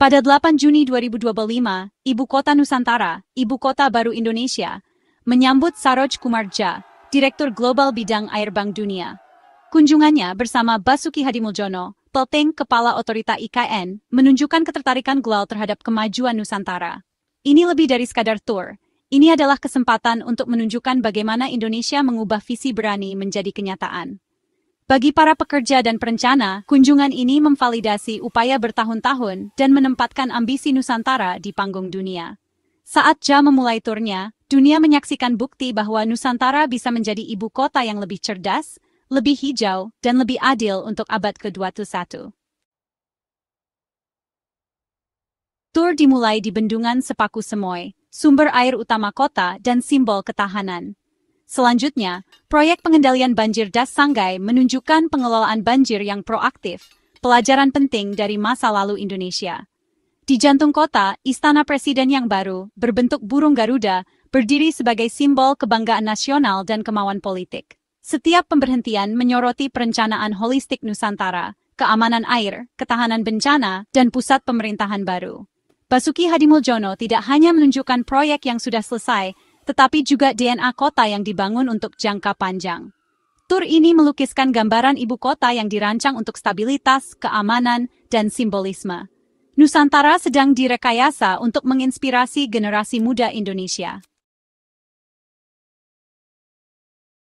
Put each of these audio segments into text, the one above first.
Pada 8 Juni 2025, Ibu Kota Nusantara, Ibu Kota Baru Indonesia, menyambut Saroj Kumarja, Direktur Global Bidang Air Bank Dunia. Kunjungannya bersama Basuki Hadimuljono, Pelting Kepala Otorita IKN, menunjukkan ketertarikan global terhadap kemajuan Nusantara. Ini lebih dari sekadar tur. Ini adalah kesempatan untuk menunjukkan bagaimana Indonesia mengubah visi berani menjadi kenyataan. Bagi para pekerja dan perencana, kunjungan ini memvalidasi upaya bertahun-tahun dan menempatkan ambisi Nusantara di panggung dunia. Saat Ja memulai turnya, dunia menyaksikan bukti bahwa Nusantara bisa menjadi ibu kota yang lebih cerdas, lebih hijau, dan lebih adil untuk abad ke-21. Tur dimulai di Bendungan Sepaku Semoy, sumber air utama kota dan simbol ketahanan. Selanjutnya, proyek pengendalian banjir Das Sanggai menunjukkan pengelolaan banjir yang proaktif, pelajaran penting dari masa lalu Indonesia. Di jantung kota, Istana Presiden yang baru, berbentuk burung Garuda, berdiri sebagai simbol kebanggaan nasional dan kemauan politik. Setiap pemberhentian menyoroti perencanaan holistik Nusantara, keamanan air, ketahanan bencana, dan pusat pemerintahan baru. Basuki Hadimuljono tidak hanya menunjukkan proyek yang sudah selesai, tetapi juga DNA kota yang dibangun untuk jangka panjang. Tur ini melukiskan gambaran ibu kota yang dirancang untuk stabilitas, keamanan, dan simbolisme. Nusantara sedang direkayasa untuk menginspirasi generasi muda Indonesia.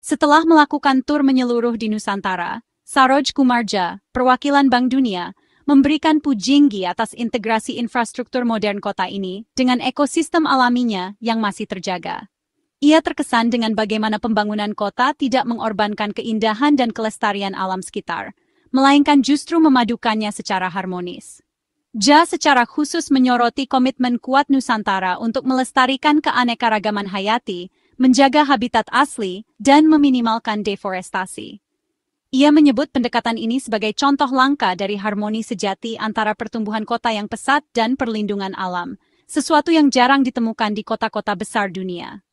Setelah melakukan tur menyeluruh di Nusantara, Saroj Kumarja, perwakilan Bank Dunia, memberikan puji atas integrasi infrastruktur modern kota ini dengan ekosistem alaminya yang masih terjaga. Ia terkesan dengan bagaimana pembangunan kota tidak mengorbankan keindahan dan kelestarian alam sekitar, melainkan justru memadukannya secara harmonis. Ja secara khusus menyoroti komitmen kuat Nusantara untuk melestarikan keanekaragaman hayati, menjaga habitat asli, dan meminimalkan deforestasi. Ia menyebut pendekatan ini sebagai contoh langka dari harmoni sejati antara pertumbuhan kota yang pesat dan perlindungan alam, sesuatu yang jarang ditemukan di kota-kota besar dunia.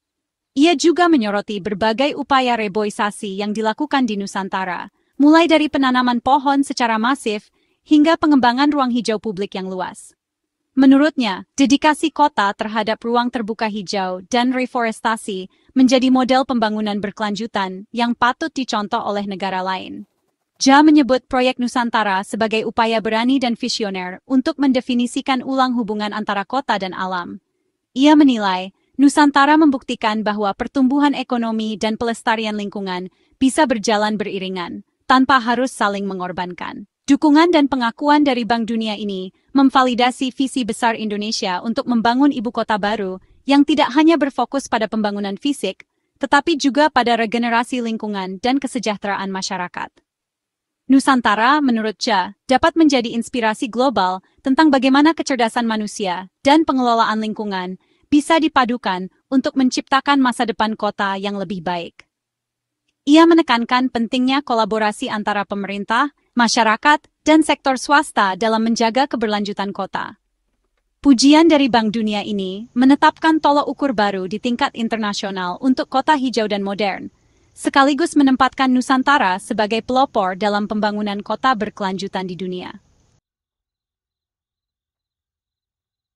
Ia juga menyoroti berbagai upaya reboisasi yang dilakukan di Nusantara, mulai dari penanaman pohon secara masif hingga pengembangan ruang hijau publik yang luas. Menurutnya, dedikasi kota terhadap ruang terbuka hijau dan reforestasi menjadi model pembangunan berkelanjutan yang patut dicontoh oleh negara lain. Ja menyebut proyek Nusantara sebagai upaya berani dan visioner untuk mendefinisikan ulang hubungan antara kota dan alam. Ia menilai, Nusantara membuktikan bahwa pertumbuhan ekonomi dan pelestarian lingkungan bisa berjalan beriringan, tanpa harus saling mengorbankan. Dukungan dan pengakuan dari Bank Dunia ini memvalidasi visi besar Indonesia untuk membangun ibu kota baru yang tidak hanya berfokus pada pembangunan fisik, tetapi juga pada regenerasi lingkungan dan kesejahteraan masyarakat. Nusantara, menurut Ja, dapat menjadi inspirasi global tentang bagaimana kecerdasan manusia dan pengelolaan lingkungan bisa dipadukan untuk menciptakan masa depan kota yang lebih baik. Ia menekankan pentingnya kolaborasi antara pemerintah, masyarakat, dan sektor swasta dalam menjaga keberlanjutan kota. Pujian dari Bank Dunia ini menetapkan tolok ukur baru di tingkat internasional untuk kota hijau dan modern, sekaligus menempatkan Nusantara sebagai pelopor dalam pembangunan kota berkelanjutan di dunia.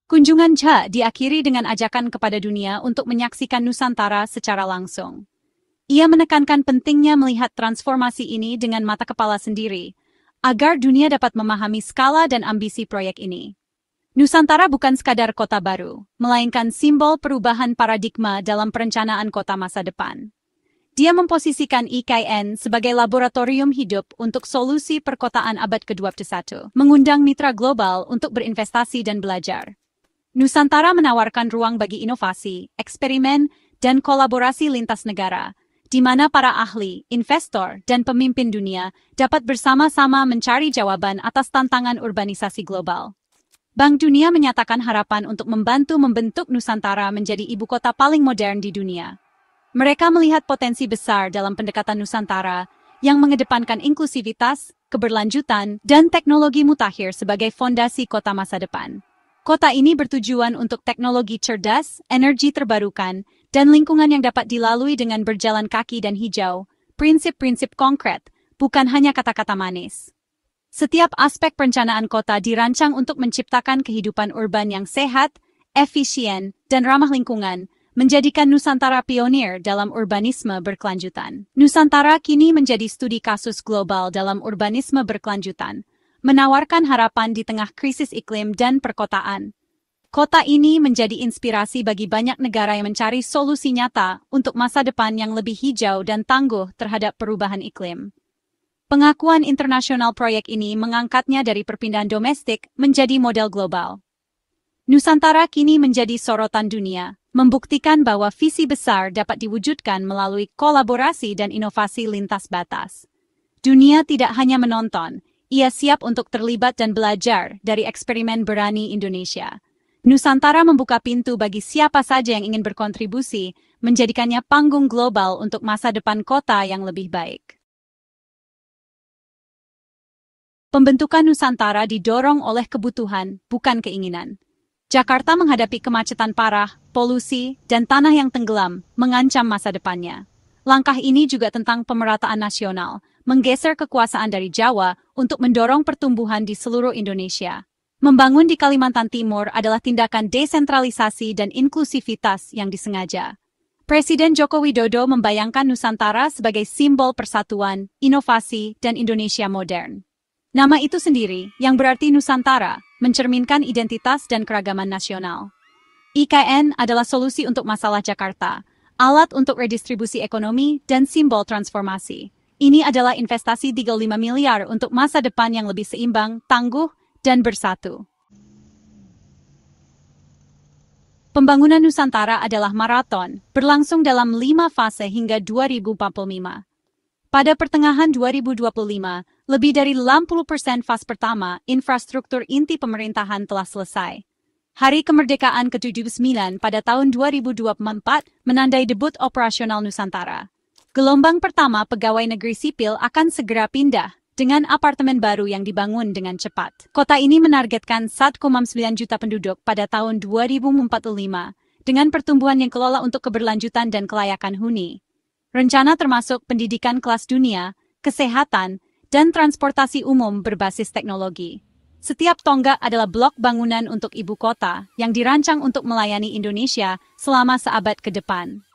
Kunjungan Ja diakhiri dengan ajakan kepada dunia untuk menyaksikan Nusantara secara langsung. Ia menekankan pentingnya melihat transformasi ini dengan mata kepala sendiri, agar dunia dapat memahami skala dan ambisi proyek ini. Nusantara bukan sekadar kota baru, melainkan simbol perubahan paradigma dalam perencanaan kota masa depan. Dia memposisikan IKN sebagai laboratorium hidup untuk solusi perkotaan abad ke-21, mengundang mitra global untuk berinvestasi dan belajar. Nusantara menawarkan ruang bagi inovasi, eksperimen, dan kolaborasi lintas negara, di mana para ahli, investor, dan pemimpin dunia dapat bersama-sama mencari jawaban atas tantangan urbanisasi global. Bank Dunia menyatakan harapan untuk membantu membentuk Nusantara menjadi ibu kota paling modern di dunia. Mereka melihat potensi besar dalam pendekatan Nusantara yang mengedepankan inklusivitas, keberlanjutan, dan teknologi mutakhir sebagai fondasi kota masa depan. Kota ini bertujuan untuk teknologi cerdas, energi terbarukan, dan lingkungan yang dapat dilalui dengan berjalan kaki dan hijau, prinsip-prinsip konkret, bukan hanya kata-kata manis. Setiap aspek perencanaan kota dirancang untuk menciptakan kehidupan urban yang sehat, efisien, dan ramah lingkungan, menjadikan Nusantara pionir dalam urbanisme berkelanjutan. Nusantara kini menjadi studi kasus global dalam urbanisme berkelanjutan, menawarkan harapan di tengah krisis iklim dan perkotaan. Kota ini menjadi inspirasi bagi banyak negara yang mencari solusi nyata untuk masa depan yang lebih hijau dan tangguh terhadap perubahan iklim. Pengakuan internasional proyek ini mengangkatnya dari perpindahan domestik menjadi model global. Nusantara kini menjadi sorotan dunia, membuktikan bahwa visi besar dapat diwujudkan melalui kolaborasi dan inovasi lintas batas. Dunia tidak hanya menonton, ia siap untuk terlibat dan belajar dari eksperimen berani Indonesia. Nusantara membuka pintu bagi siapa saja yang ingin berkontribusi, menjadikannya panggung global untuk masa depan kota yang lebih baik. Pembentukan Nusantara didorong oleh kebutuhan, bukan keinginan. Jakarta menghadapi kemacetan parah, polusi, dan tanah yang tenggelam, mengancam masa depannya. Langkah ini juga tentang pemerataan nasional, menggeser kekuasaan dari Jawa untuk mendorong pertumbuhan di seluruh Indonesia. Membangun di Kalimantan Timur adalah tindakan desentralisasi dan inklusivitas yang disengaja. Presiden Joko Widodo membayangkan Nusantara sebagai simbol persatuan, inovasi, dan Indonesia modern. Nama itu sendiri, yang berarti Nusantara, mencerminkan identitas dan keragaman nasional. IKN adalah solusi untuk masalah Jakarta, alat untuk redistribusi ekonomi, dan simbol transformasi. Ini adalah investasi 35 miliar untuk masa depan yang lebih seimbang, tangguh, dan bersatu. Pembangunan Nusantara adalah maraton, berlangsung dalam 5 fase hingga 2045. Pada pertengahan 2025, lebih dari 80% fase pertama infrastruktur inti pemerintahan telah selesai. Hari kemerdekaan ke-79 pada tahun 2024 menandai debut operasional Nusantara. Gelombang pertama pegawai negeri sipil akan segera pindah dengan apartemen baru yang dibangun dengan cepat. Kota ini menargetkan 1,9 juta penduduk pada tahun 2045 dengan pertumbuhan yang kelola untuk keberlanjutan dan kelayakan huni. Rencana termasuk pendidikan kelas dunia, kesehatan, dan transportasi umum berbasis teknologi. Setiap tonggak adalah blok bangunan untuk ibu kota yang dirancang untuk melayani Indonesia selama seabad ke depan.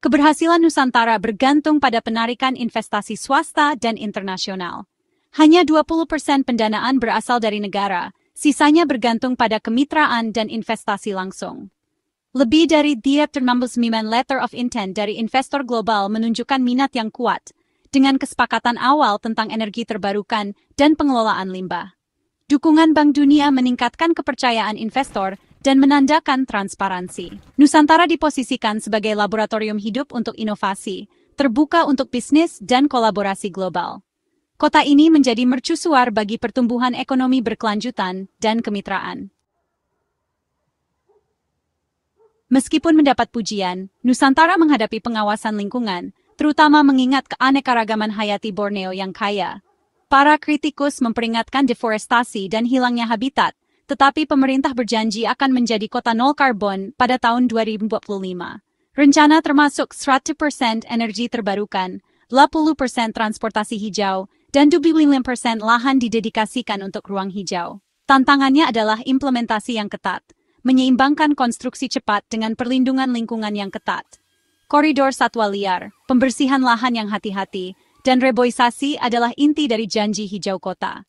Keberhasilan Nusantara bergantung pada penarikan investasi swasta dan internasional. Hanya 20% pendanaan berasal dari negara, sisanya bergantung pada kemitraan dan investasi langsung. Lebih dari 39 letter of intent dari investor global menunjukkan minat yang kuat, dengan kesepakatan awal tentang energi terbarukan dan pengelolaan limbah. Dukungan Bank Dunia meningkatkan kepercayaan investor dan menandakan transparansi. Nusantara diposisikan sebagai laboratorium hidup untuk inovasi, terbuka untuk bisnis dan kolaborasi global. Kota ini menjadi mercusuar bagi pertumbuhan ekonomi berkelanjutan dan kemitraan. Meskipun mendapat pujian, Nusantara menghadapi pengawasan lingkungan, terutama mengingat keanekaragaman hayati Borneo yang kaya. Para kritikus memperingatkan deforestasi dan hilangnya habitat, tetapi pemerintah berjanji akan menjadi kota nol karbon pada tahun 2045. Rencana termasuk 100% energi terbarukan, 80% transportasi hijau, dan 25% lahan didedikasikan untuk ruang hijau. Tantangannya adalah implementasi yang ketat, menyeimbangkan konstruksi cepat dengan perlindungan lingkungan yang ketat. Koridor satwa liar, pembersihan lahan yang hati-hati, dan reboisasi adalah inti dari janji hijau kota.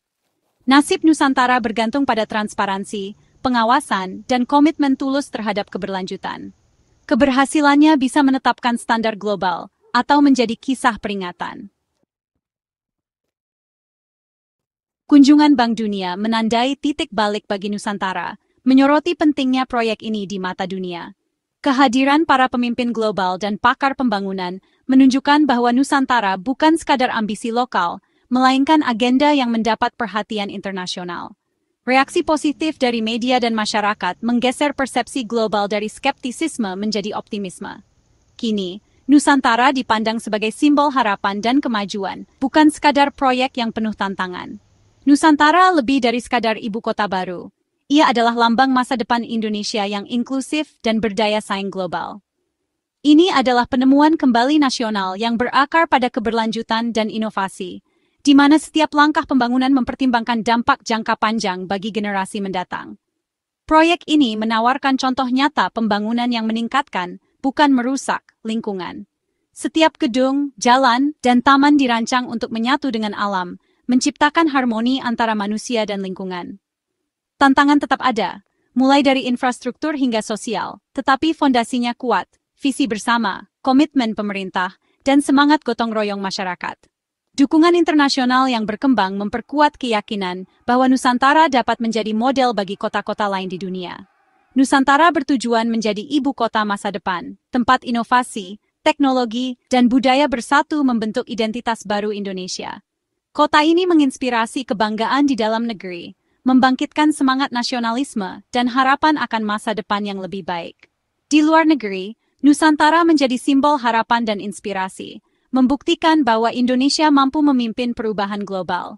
Nasib Nusantara bergantung pada transparansi, pengawasan, dan komitmen tulus terhadap keberlanjutan. Keberhasilannya bisa menetapkan standar global atau menjadi kisah peringatan. Kunjungan Bank Dunia menandai titik balik bagi Nusantara, menyoroti pentingnya proyek ini di mata dunia. Kehadiran para pemimpin global dan pakar pembangunan menunjukkan bahwa Nusantara bukan sekadar ambisi lokal, melainkan agenda yang mendapat perhatian internasional. Reaksi positif dari media dan masyarakat menggeser persepsi global dari skeptisisme menjadi optimisme. Kini, Nusantara dipandang sebagai simbol harapan dan kemajuan, bukan sekadar proyek yang penuh tantangan. Nusantara lebih dari sekadar ibu kota baru. Ia adalah lambang masa depan Indonesia yang inklusif dan berdaya saing global. Ini adalah penemuan kembali nasional yang berakar pada keberlanjutan dan inovasi, di mana setiap langkah pembangunan mempertimbangkan dampak jangka panjang bagi generasi mendatang. Proyek ini menawarkan contoh nyata pembangunan yang meningkatkan, bukan merusak, lingkungan. Setiap gedung, jalan, dan taman dirancang untuk menyatu dengan alam, menciptakan harmoni antara manusia dan lingkungan. Tantangan tetap ada, mulai dari infrastruktur hingga sosial, tetapi fondasinya kuat, visi bersama, komitmen pemerintah, dan semangat gotong royong masyarakat. Dukungan internasional yang berkembang memperkuat keyakinan bahwa Nusantara dapat menjadi model bagi kota-kota lain di dunia. Nusantara bertujuan menjadi ibu kota masa depan, tempat inovasi, teknologi, dan budaya bersatu membentuk identitas baru Indonesia. Kota ini menginspirasi kebanggaan di dalam negeri, membangkitkan semangat nasionalisme dan harapan akan masa depan yang lebih baik. Di luar negeri, Nusantara menjadi simbol harapan dan inspirasi, membuktikan bahwa Indonesia mampu memimpin perubahan global.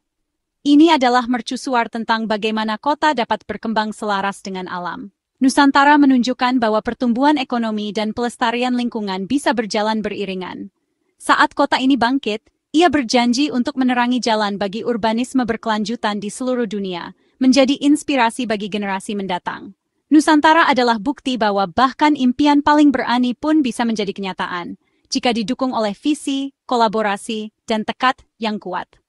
Ini adalah mercusuar tentang bagaimana kota dapat berkembang selaras dengan alam. Nusantara menunjukkan bahwa pertumbuhan ekonomi dan pelestarian lingkungan bisa berjalan beriringan. Saat kota ini bangkit, ia berjanji untuk menerangi jalan bagi urbanisme berkelanjutan di seluruh dunia, menjadi inspirasi bagi generasi mendatang. Nusantara adalah bukti bahwa bahkan impian paling berani pun bisa menjadi kenyataan, jika didukung oleh visi, kolaborasi, dan tekad yang kuat.